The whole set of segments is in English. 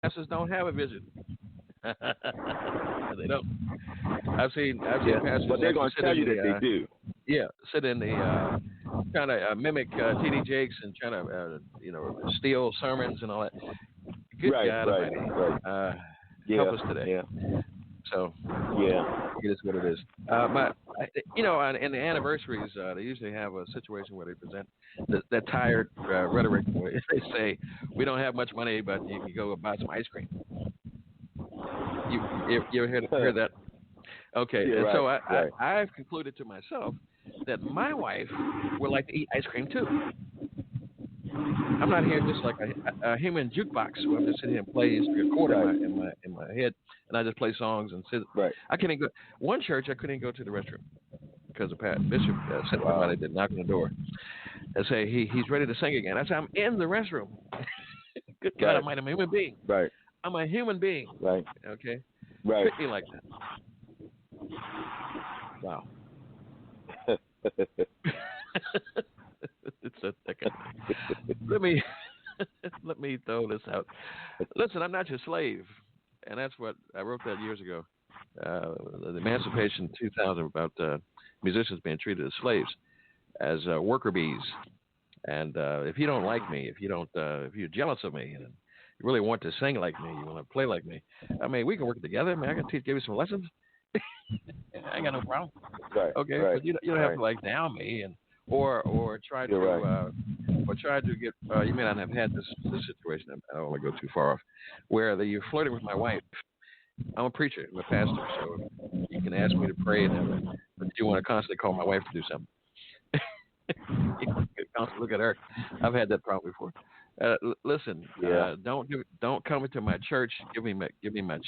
pastors don't have a vision. They don't. I've seen pastors, but they're going to tell you that they do. Yeah, sit in the trying to mimic T.D. Jakes and trying to steal sermons and all that. Good God Almighty. Help us today. Yeah. So it is what it is. In the anniversaries, they usually have a situation where they present that tired rhetoric. Where they say, "We don't have much money, but you can go buy some ice cream." You ever hear that? Okay, and so I've concluded to myself that my wife would like to eat ice cream too. I'm not here just like a human jukebox where I'm just sitting here and play a chord in my head, and I just play songs and sit. Right. I couldn't go. One church I couldn't go to the restroom because the bishop said somebody did knock on the door and say he's ready to sing again. I said I'm in the restroom. Good God Almighty, I'm a human being. Right. I'm a human being. Right. Okay. Right. Treat me like that. Wow. It's a second. Let me throw this out. Listen, I'm not your slave, and that's what I wrote that years ago. The Emancipation 2000 about musicians being treated as slaves, as worker bees. And if you don't like me, if you're jealous of me, and you really want to sing like me, you want to play like me, I mean, we can work together. I mean, I can give you some lessons. I ain't got no problem. Right. Okay, right, but you don't have to like down me or try to get. You may not have had this situation. I don't want to go too far off, where you're flirting with my wife. I'm a preacher, I'm a pastor, so you can ask me to pray and everything, but you want to constantly call my wife to do something. You can constantly look at her. I've had that problem before. Listen, don't come into my church. Give me my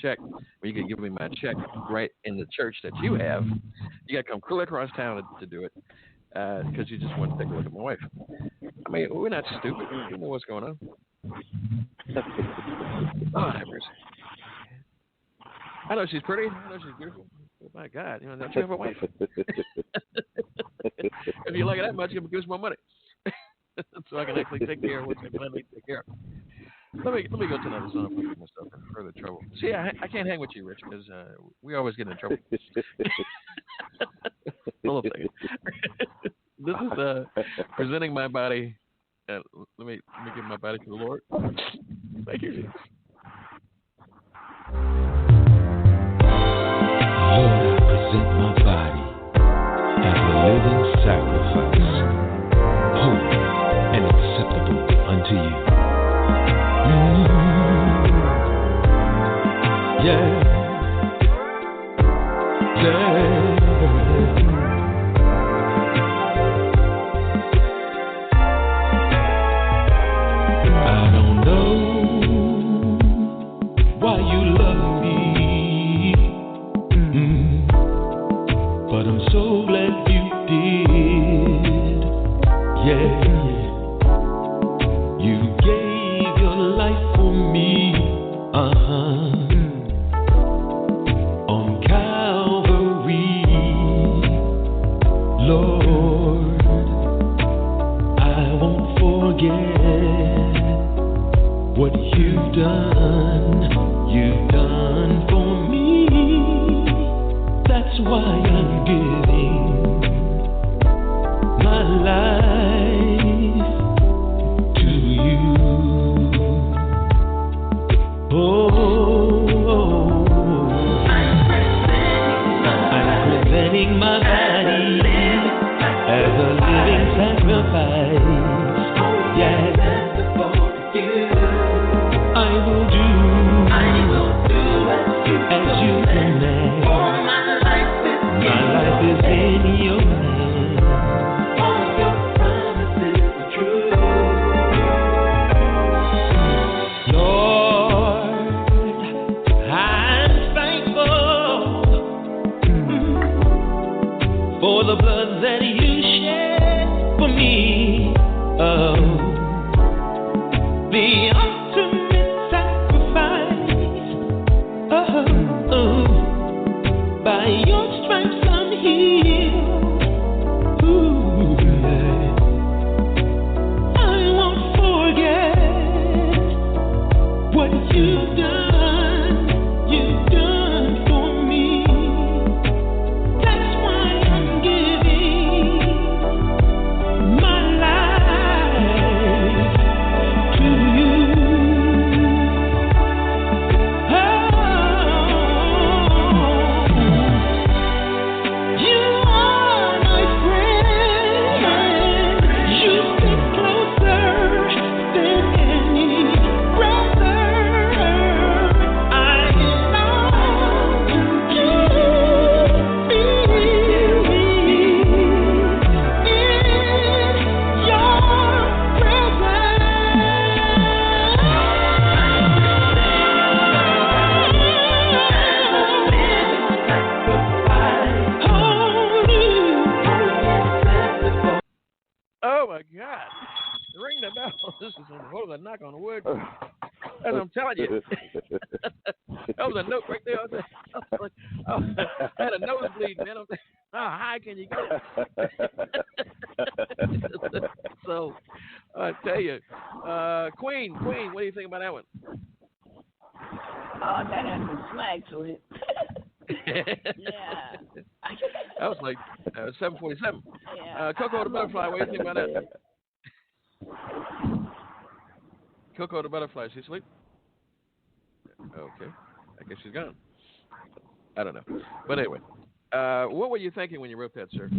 check. When you can give me my check right in the church that you have, you got to come clear across town to do it because you just want to take a look at my wife. I mean, we're not stupid. You know what's going on. Oh, have mercy. I know she's pretty. I know she's beautiful. Oh, my God, don't you have a wife? If you like it that much, you can give us more money. So I can actually take care of what I need to take care of. Let me go to another song before I get myself in further trouble. See, I can't hang with you, Rich, because we always get in trouble. Hold on a second. This is presenting my body. Let me give my body to the Lord. Thank you, Jesus. Lord, I present my body as a living sacrifice, holy and acceptable unto you. Yeah. I don't know why you love me, but I'm so glad you did. Yeah. You gave your life for me, on Calvary, Lord. I won't forget what you've done for me. That's why I'm giving my life to you. I'm presenting my body as a living sacrifice. Yeah, I will do as you command. My life is in your hands. All your promises are true. Lord, I'm thankful for the blood that you shed for me. Oh, the ultimate sacrifice. a knock on wood. As I'm telling you. That was a note right there. I had a nosebleed, man. I'm like, how high can you go? So, I tell you, Queen, what do you think about that one? Oh, that has some swag to it. Yeah. That was like 7:47. Yeah. Coco the Butterfly, what do you think about that? Coco the Butterfly, she asleep? Okay. I guess she's gone. I don't know. But anyway, what were you thinking when you wrote that, sir?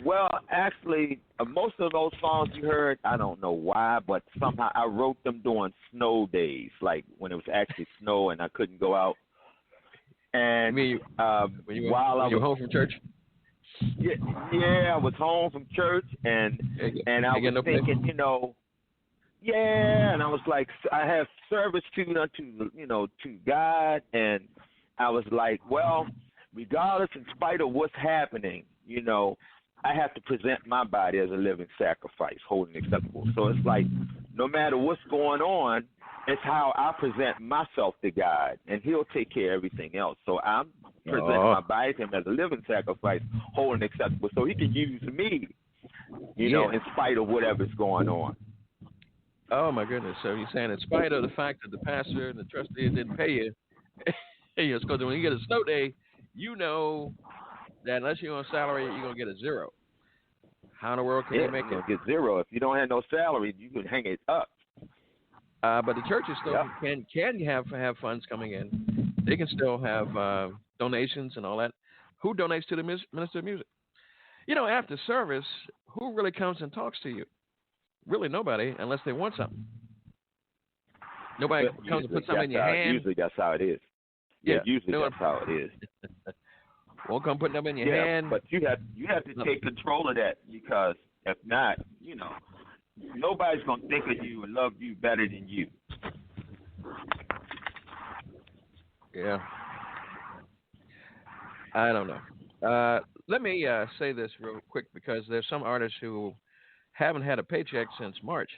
Well, actually, most of those songs you heard, I don't know why, but somehow I wrote them during snow days, like when it was actually snow and I couldn't go out. And when you were home from church? Yeah, I was home from church, and I was thinking, and I was like, I have service to God, and I was like, well, regardless, in spite of what's happening, I have to present my body as a living sacrifice, holy and acceptable. So it's like, no matter what's going on, it's how I present myself to God, and He'll take care of everything else. So I'm presenting my body to Him as a living sacrifice, holy and acceptable, so He can use me, in spite of whatever's going on. Oh, my goodness. So you're saying in spite of the fact that the pastor and the trustees didn't pay you, because when you get a snow day, you know that unless you're on salary, you're going to get a zero. How in the world can you make it? You're going to get zero. If you don't have no salary, you can hang it up. But the churches still can have funds coming in. They can still have donations and all that. Who donates to the minister of music? After service, who really comes and talks to you? Really nobody, unless they want something. Nobody comes and puts something in your hand. Usually that's how it is. Usually that's how it is. Won't come putting them in your hand. But you have to take control of that, because if not, nobody's gonna think of you and love you better than you. Yeah. I don't know. Let me say this real quick, because there's some artists who haven't had a paycheck since March,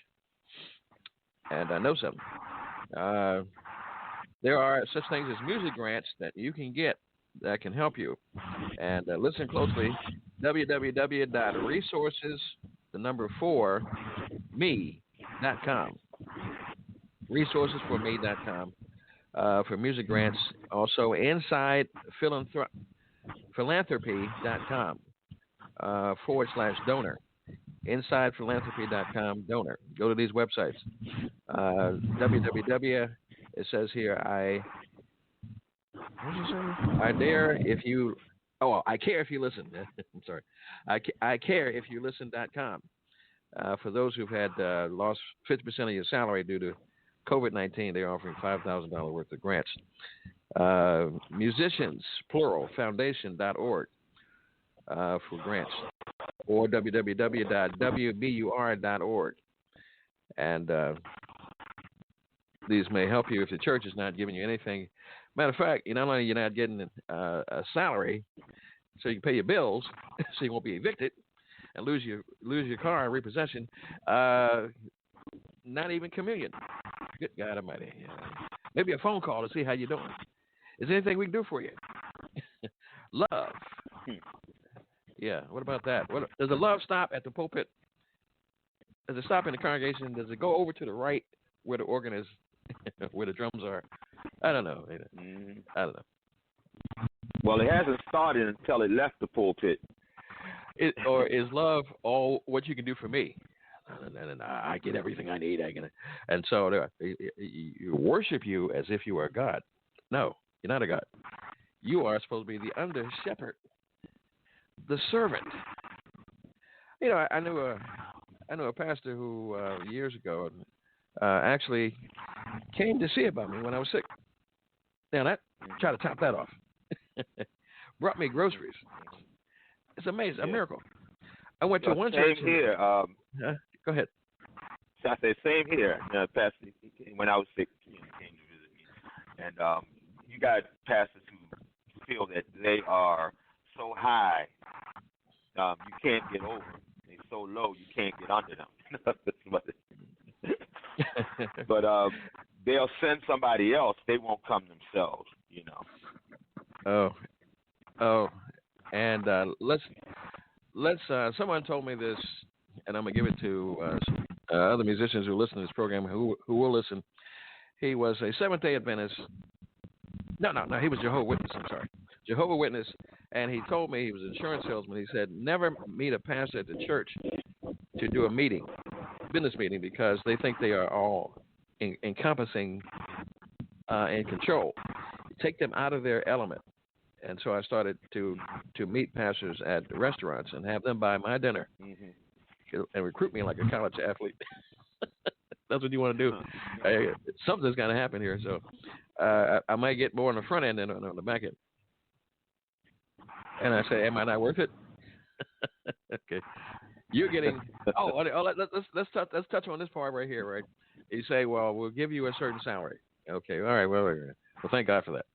and I know some. There are such things as music grants that you can get that can help you. And listen closely, www.resources4me.com. Resources4me.com for music grants. Also, inside philanthropy.com /donor. InsidePhilanthropy.com donor. Go to these websites. www. It says here, I care if you listen. I'm sorry. I care if you listen.com. For those who've had lost 50% of your salary due to COVID-19, they're offering $5,000 worth of grants. Musicians, plural, foundation.org for grants, or www.wbur.org. And these may help you if the church is not giving you anything. Matter of fact, not only you're not getting a salary so you can pay your bills, so you won't be evicted and lose your car and repossession, not even communion. Good God Almighty. Maybe a phone call to see how you're doing. Is there anything we can do for you? Love. Yeah, what about that? Does the love stop at the pulpit? Does it stop in the congregation? Does it go over to the right where the organ is, where the drums are? I don't know. I don't know. Well, it hasn't started until it left the pulpit. Or is love all what you can do for me? And I get everything I need. And so you worship you as if you are God. No, you're not a God. You are supposed to be the under shepherd, the servant. I knew a pastor who years ago actually came to see about me when I was sick. Now that try to top that off. Brought me groceries. It's amazing, a miracle. I went to one church. Same here. Go ahead. So I said, same here. Pastor, when I was sick, he came to visit me. And you got pastors who feel that they are so high, you can't get over them. They're so low, you can't get under them. But they'll send somebody else. They won't come themselves, you know. Oh, and let's. Someone told me this, and I'm gonna give it to other musicians who listen to this program who will listen. He was a Seventh-day Adventist. No, he was Jehovah's Witness. I'm sorry, Jehovah's Witness, and he told me he was an insurance salesman. He said never meet a pastor at the church to do a meeting, business meeting, because they think they are all encompassing and control. Take them out of their element. And so I started to meet pastors at restaurants and have them buy my dinner and recruit me like a college athlete. That's what you want to do. Something's going to happen here. So I might get more on the front end than on the back end. And I say, am I not worth it? Okay. You're getting. Let's touch on this part right here, right? You say, well, we'll give you a certain salary. Okay. All right. Well, thank God for that.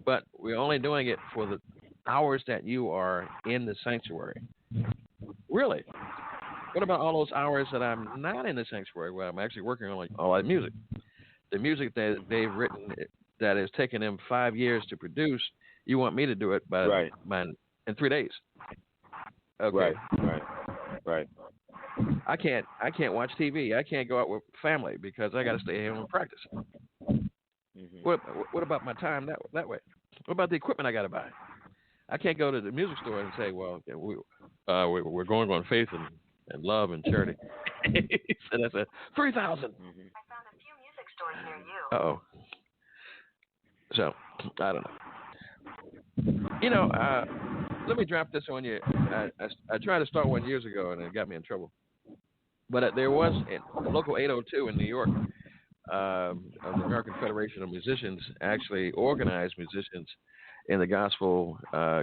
But we're only doing it for the hours that you are in the sanctuary. Really? What about all those hours that I'm not in the sanctuary, where I'm actually working on all that music? The music that they've written that has taken them 5 years to produce, you want me to do it in 3 days. Okay. Right. I can't watch TV. I can't go out with family because I got to stay home and practice. What about my time that way? What about the equipment I got to buy? I can't go to the music store and say, well, we're going on faith and love and charity. And that's $3,000. I found a few music stores near you. Uh-oh. So, I don't know. You know, let me drop this on you. I tried to start one years ago, and it got me in trouble. But there was a local 802 in New York, of the American Federation of Musicians, actually organized musicians in the gospel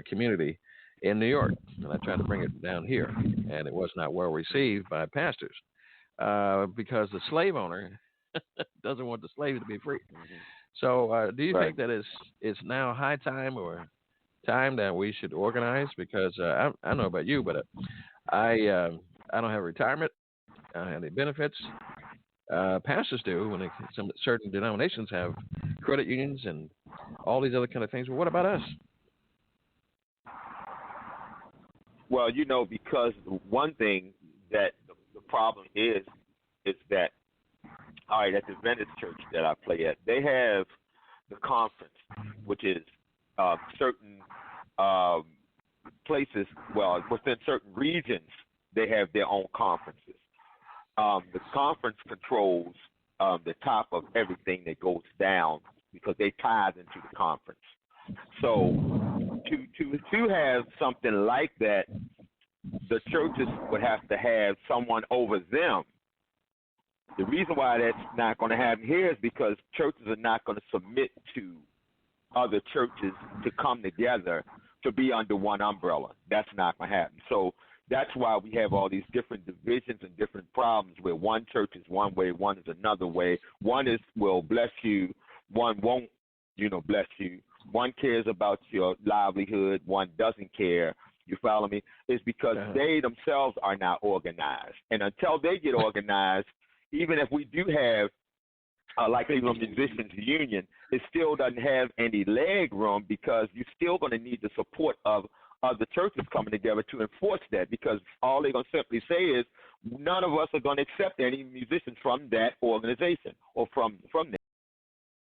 community in New York. And I tried to bring it down here, and it was not well received by pastors because the slave owner doesn't want the slave to be free. So do you think that it's now high time or time that we should organize? Because I don't know about you, but I don't have retirement. I don't have any benefits. Pastors do. When some certain denominations have credit unions and all these other kind of things. Well, what about us? Well, you know, because one thing that the problem is that, all right, at the Adventist church that I play at, they have the conference, which is certain places, well, within certain regions, they have their own conferences. The conference controls the top of everything that goes down because they tie into the conference. So to have something like that, the churches would have to have someone over them. The reason why that's not going to happen here is because churches are not going to submit to other churches to come together to be under one umbrella. That's not going to happen. So that's why we have all these different divisions and different problems where one church is one way, one is another way. One will bless you, one won't, bless you. One cares about your livelihood, one doesn't care. You follow me? It's because they themselves are not organized. And until they get organized, even if we do have like even a musicians union, it still doesn't have any leg room because you're still going to need the support of other churches coming together to enforce that, because all they're going to simply say is none of us are going to accept any musicians from that organization or from that.